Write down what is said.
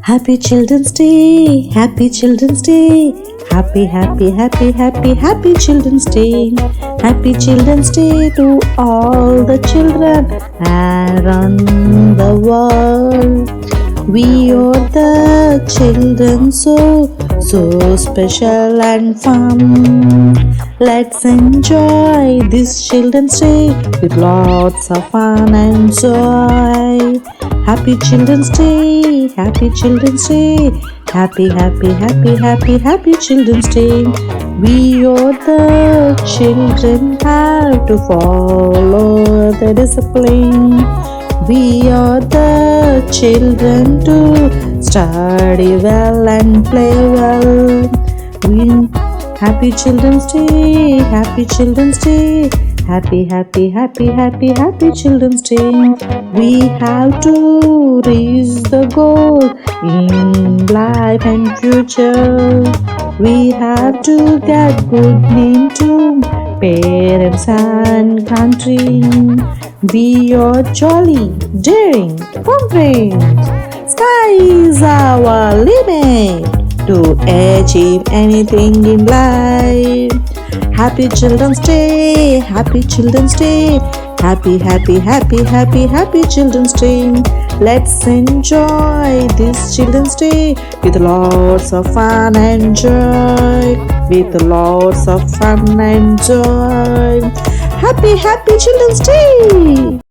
Happy Children's Day, Happy Children's Day, Happy, happy, happy, happy, happy Children's Day. Happy Children's Day to all the children around the world. We are the children, so special and fun. Let's enjoy this Children's Day with lots of fun and joy. Happy Children's Day, Happy Children's Day, Happy, happy, happy, happy, happy Children's Day. We are the children have to follow the discipline. We are the children to study well and play well. Happy Children's Day, Happy Children's Day, Happy, happy, happy, happy, happy Children's Day. We have to reach the goal in life and future. We have to get good name to parents and country. We are jolly, daring, confident. Sky is our limit to achieve anything in life. Happy Children's Day, Happy Children's Day, Happy, happy, happy, happy, happy Children's Day. Let's enjoy this Children's Day with lots of fun and joy. With lots of fun and joy. Happy, happy Children's Day.